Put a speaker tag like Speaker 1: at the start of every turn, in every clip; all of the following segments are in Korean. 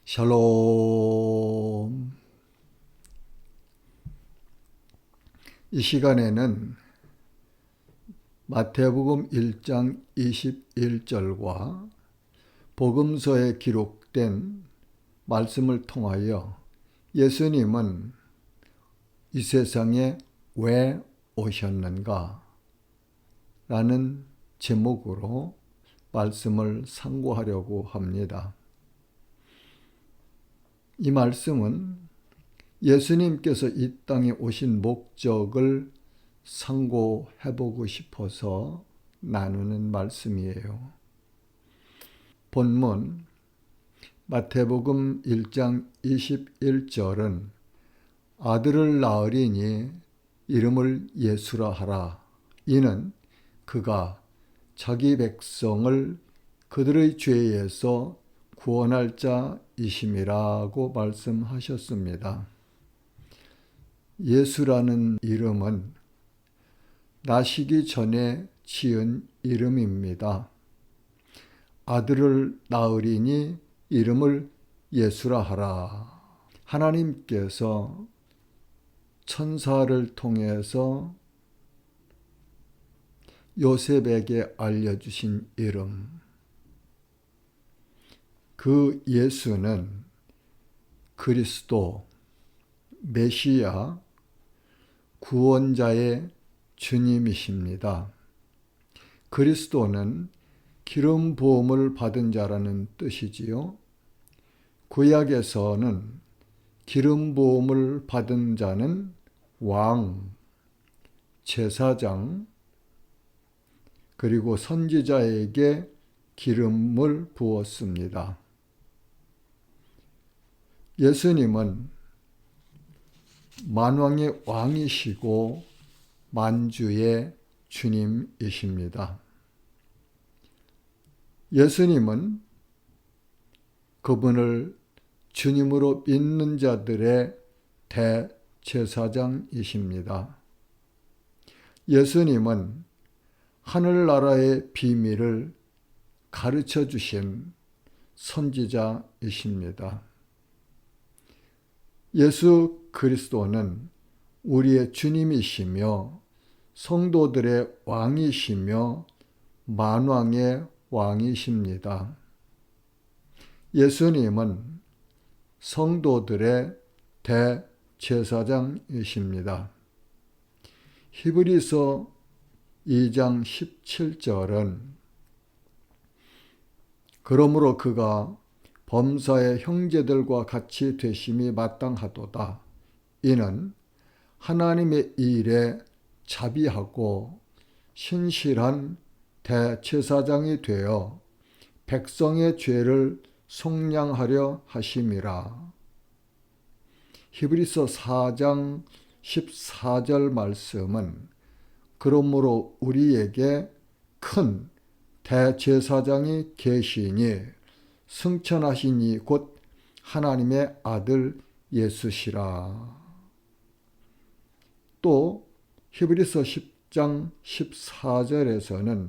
Speaker 1: 샬롬. 이 시간에는 마태복음 1장 21절과 복음서에 기록된 말씀을 통하여 예수님은 이 세상에 왜 오셨는가? 라는 제목으로 말씀을 상고하려고 합니다. 이 말씀은 예수님께서 이 땅에 오신 목적을 상고해보고 싶어서 나누는 말씀이에요. 본문 마태복음 1장 21절은 아들을 낳으리니 이름을 예수라 하라. 이는 그가 자기 백성을 그들의 죄에서 구원할 자이심이라고 말씀하셨습니다. 예수라는 이름은 나시기 전에 지은 이름입니다. 아들을 낳으리니 이름을 예수라 하라. 하나님께서 천사를 통해서 요셉에게 알려주신 이름. 그 예수는 그리스도, 메시아, 구원자의 주님이십니다. 그리스도는 기름 부음을 받은 자라는 뜻이지요. 구약에서는 기름 부음을 받은 자는 왕, 제사장, 그리고 선지자에게 기름을 부었습니다. 예수님은 만왕의 왕이시고 만주의 주님이십니다. 예수님은 그분을 주님으로 믿는 자들의 대제사장이십니다. 예수님은 하늘나라의 비밀을 가르쳐 주신 선지자이십니다. 예수 그리스도는 우리의 주님이시며 성도들의 왕이시며 만왕의 왕이십니다. 예수님은 성도들의 대제사장이십니다. 히브리서 2장 17절은 그러므로 그가 범사의 형제들과 같이 되심이 마땅하도다. 이는 하나님의 일에 자비하고 신실한 대제사장이 되어 백성의 죄를 속량하려 하심이라. 히브리서 4장 14절 말씀은 그러므로 우리에게 큰 대제사장이 계시니 승천하시니 곧 하나님의 아들 예수시라. 또 히브리서 10장 14절에서는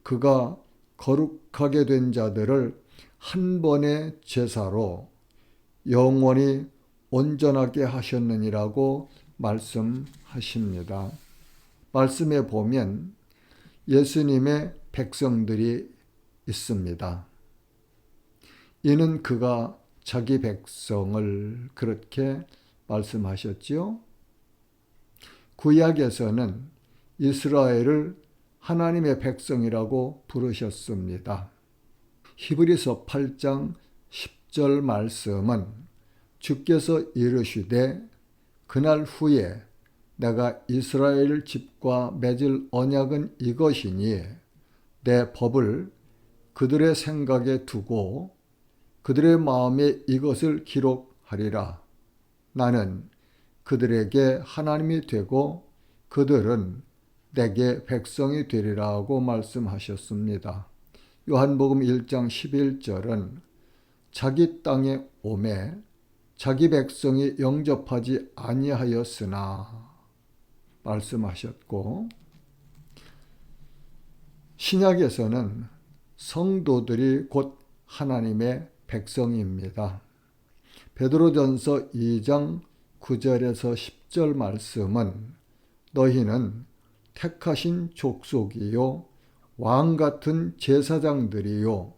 Speaker 1: 그가 거룩하게 된 자들을 한 번의 제사로 영원히 온전하게 하셨느니라고 말씀하십니다. 말씀에 보면 예수님의 백성들이 있습니다. 이는 그가 자기 백성을 그렇게 말씀하셨지요. 구약에서는 이스라엘을 하나님의 백성이라고 부르셨습니다. 히브리서 8장 10절 말씀은 주께서 이르시되 그날 후에 내가 이스라엘 집과 맺을 언약은 이것이니 내 법을 그들의 생각에 두고 그들의 마음에 이것을 기록하리라. 나는 그들에게 하나님이 되고 그들은 내게 백성이 되리라고 말씀하셨습니다. 요한복음 1장 11절은 자기 땅에 오매 자기 백성이 영접하지 아니하였으나 말씀하셨고, 신약에서는 성도들이 곧 하나님의 백성입니다. 베드로전서 2장 9절에서 10절 말씀은 너희는 택하신 족속이요 왕 같은 제사장들이요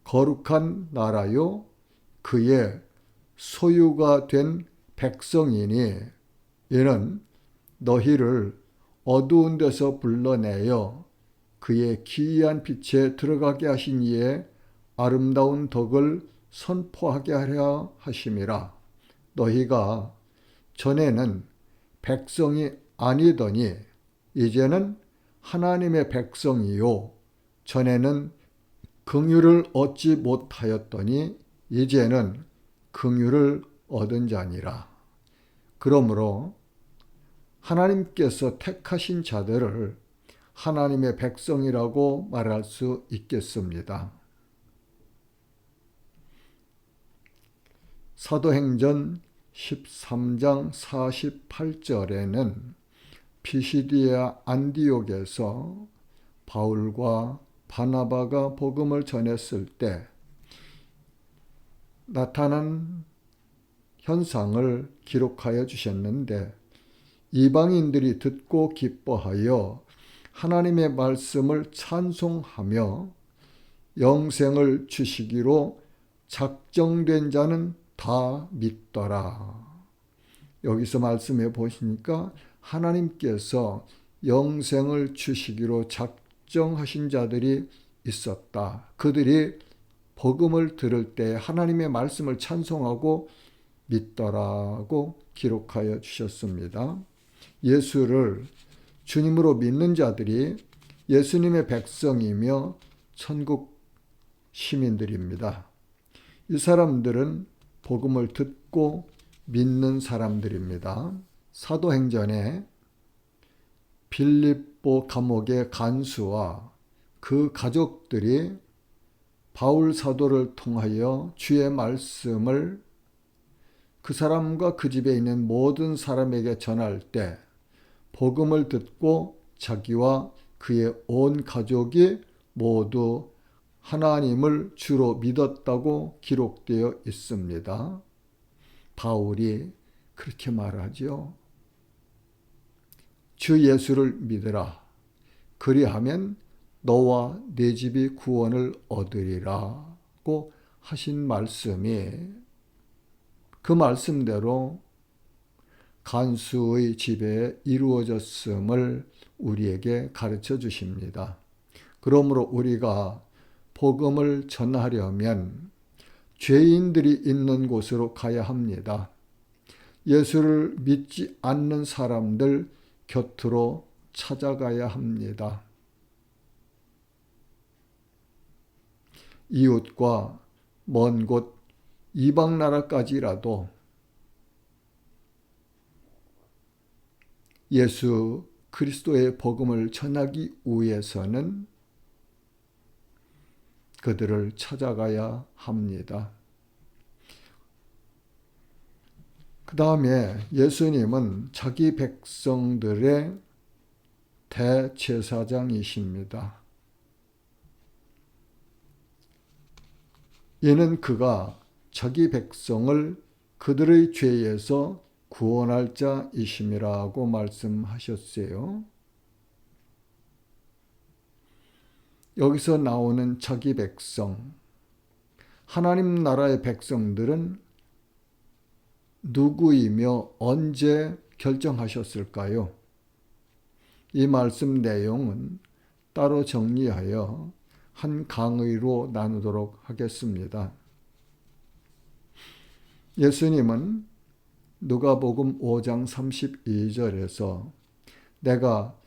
Speaker 1: 거룩한 나라요 그의 소유가 된 백성이니 이는 너희를 어두운 데서 불러내어 그의 기이한 빛에 들어가게 하신 이의 아름다운 덕을 선포하게 하려 하심이라. 너희가 전에는 백성이 아니더니 이제는 하나님의 백성이요 전에는 긍휼을 얻지 못하였더니 이제는 긍휼을 얻은 자니라. 그러므로 하나님께서 택하신 자들을 하나님의 백성이라고 말할 수 있겠습니다. 사도행전 13장 48절에는 피시디아 안디옥에서 바울과 바나바가 복음을 전했을 때 나타난 현상을 기록하여 주셨는데 이방인들이 듣고 기뻐하여 하나님의 말씀을 찬송하며 영생을 주시기로 작정된 자는 다 믿더라. 여기서 말씀해 보시니까 하나님께서 영생을 주시기로 작정하신 자들이 있었다. 그들이 복음을 들을 때 하나님의 말씀을 찬송하고 믿더라고 기록하여 주셨습니다. 예수를 주님으로 믿는 자들이 예수님의 백성이며 천국 시민들입니다. 이 사람들은 복음을 듣고 믿는 사람들입니다. 사도행전에 빌립보 감옥의 간수와 그 가족들이 바울 사도를 통하여 주의 말씀을 그 사람과 그 집에 있는 모든 사람에게 전할 때 복음을 듣고 자기와 그의 온 가족이 모두 하나님을 주로 믿었다고 기록되어 있습니다. 바울이 그렇게 말하죠. 주 예수를 믿으라. 그리하면 너와 네 집이 구원을 얻으리라고 하신 말씀이 그 말씀대로 간수의 집에 이루어졌음을 우리에게 가르쳐 주십니다. 그러므로 우리가 복음을 전하려면 죄인들이 있는 곳으로 가야 합니다. 예수를 믿지 않는 사람들 곁으로 찾아가야 합니다. 이웃과 먼 곳 이방 나라까지라도 예수 그리스도의 복음을 전하기 위해서는 그들을 찾아가야 합니다. 그 다음에 예수님은 자기 백성들의 대제사장이십니다. 이는 그가 자기 백성을 그들의 죄에서 구원할 자이심이라고 말씀하셨어요. 여기서 나오는 자기 백성, 하나님 나라의 백성들은 누구이며 언제 결정하셨을까요? 이 말씀 내용은 따로 정리하여 한 강의로 나누도록 하겠습니다. 예수님은 누가복음 5장 32절에서 내가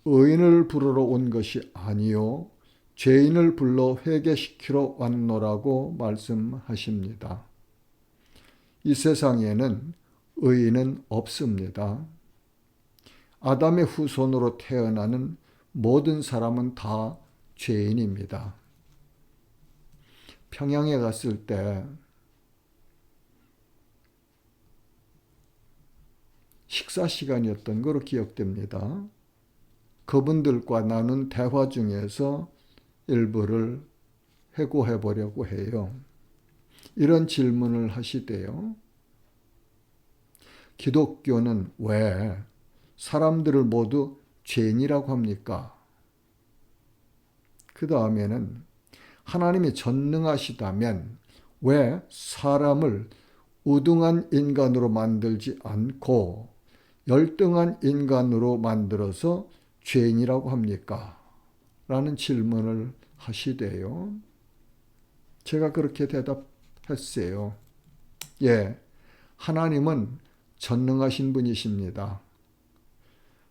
Speaker 1: 의인을 부르러 온 것이 아니요 죄인을 불러 회개시키러 왔노라고 말씀하십니다. 이 세상에는 의인은 없습니다. 아담의 후손으로 태어나는 모든 사람은 다 죄인입니다. 평양에 갔을 때 식사 시간이었던 것으로 기억됩니다. 그분들과 나눈 대화 중에서 일부를 회고해 보려고 해요. 이런 질문을 하시대요. 기독교는 왜 사람들을 모두 죄인이라고 합니까? 그 다음에는 하나님이 전능하시다면 왜 사람을 우등한 인간으로 만들지 않고 열등한 인간으로 만들어서 죄인이라고 합니까? 라는 질문을 하시대요. 제가 그렇게 대답했어요. 예, 하나님은 전능하신 분이십니다.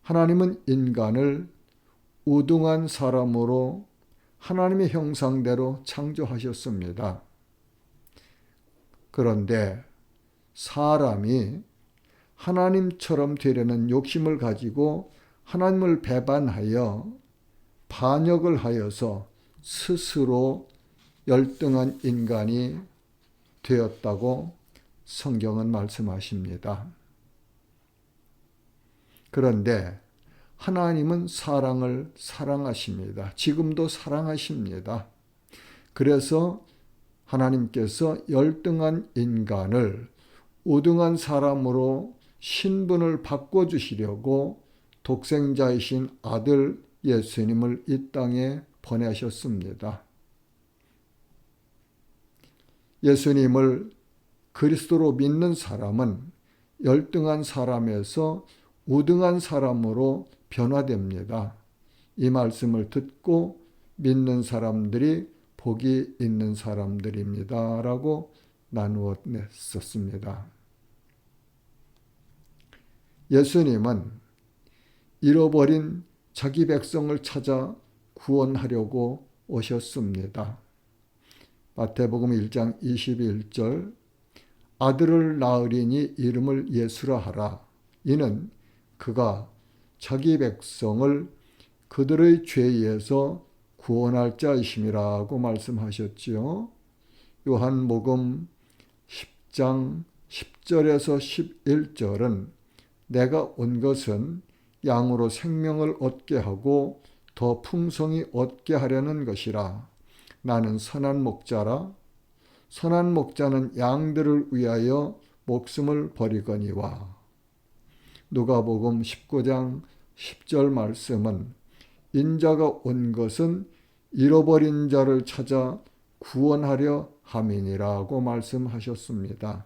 Speaker 1: 하나님은 인간을 우등한 사람으로 하나님의 형상대로 창조하셨습니다. 그런데 사람이 하나님처럼 되려는 욕심을 가지고 하나님을 배반하여 반역을 하여서 스스로 열등한 인간이 되었다고 성경은 말씀하십니다. 그런데 하나님은 사랑을 사랑하십니다. 지금도 사랑하십니다. 그래서 하나님께서 열등한 인간을 우등한 사람으로 신분을 바꿔주시려고 독생자이신 아들 예수님을 이 땅에 보내셨습니다. 예수님을 그리스도로 믿는 사람은 열등한 사람에서 우등한 사람으로 변화됩니다. 이 말씀을 듣고 믿는 사람들이 복이 있는 사람들입니다. 라고 나누어 냈었습니다. 예수님은 잃어버린 자기 백성을 찾아 구원하려고 오셨습니다. 마태복음 1장 21절 아들을 낳으리니 이름을 예수라 하라. 이는 그가 자기 백성을 그들의 죄에서 구원할 자이심이라고 말씀하셨지요. 요한복음 10장 10절에서 11절은 내가 온 것은 양으로 생명을 얻게 하고 더 풍성히 얻게 하려는 것이라. 나는 선한 목자라. 선한 목자는 양들을 위하여 목숨을 버리거니와. 누가복음 19장 10절 말씀은 인자가 온 것은 잃어버린 자를 찾아 구원하려 함이니라고 말씀하셨습니다.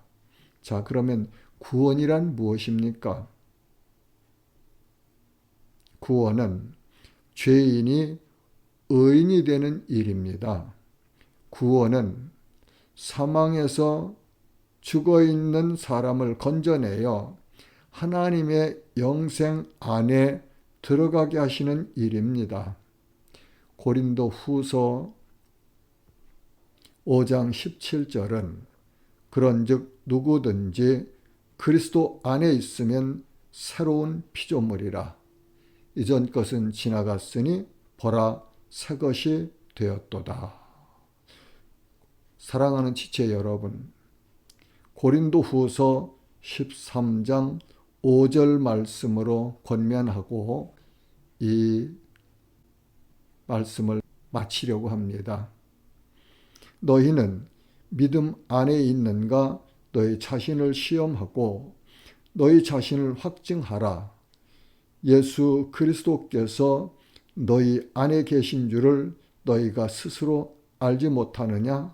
Speaker 1: 자, 그러면 구원이란 무엇입니까? 구원은 죄인이 의인이 되는 일입니다. 구원은 사망에서 죽어있는 사람을 건져내어 하나님의 영생 안에 들어가게 하시는 일입니다. 고린도 후서 5장 17절은 그런즉 누구든지 그리스도 안에 있으면 새로운 피조물이라. 이전 것은 지나갔으니 보라 새 것이 되었도다. 사랑하는 지체 여러분, 고린도 후서 13장 5절 말씀으로 권면하고 이 말씀을 마치려고 합니다. 너희는 믿음 안에 있는가 너희 자신을 시험하고 너희 자신을 확증하라. 예수 그리스도께서 너희 안에 계신 줄을 너희가 스스로 알지 못하느냐?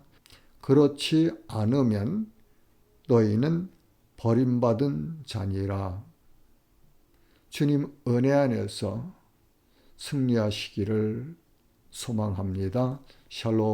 Speaker 1: 그렇지 않으면 너희는 버림받은 자니라. 주님 은혜 안에서 승리하시기를 소망합니다. 샬롬.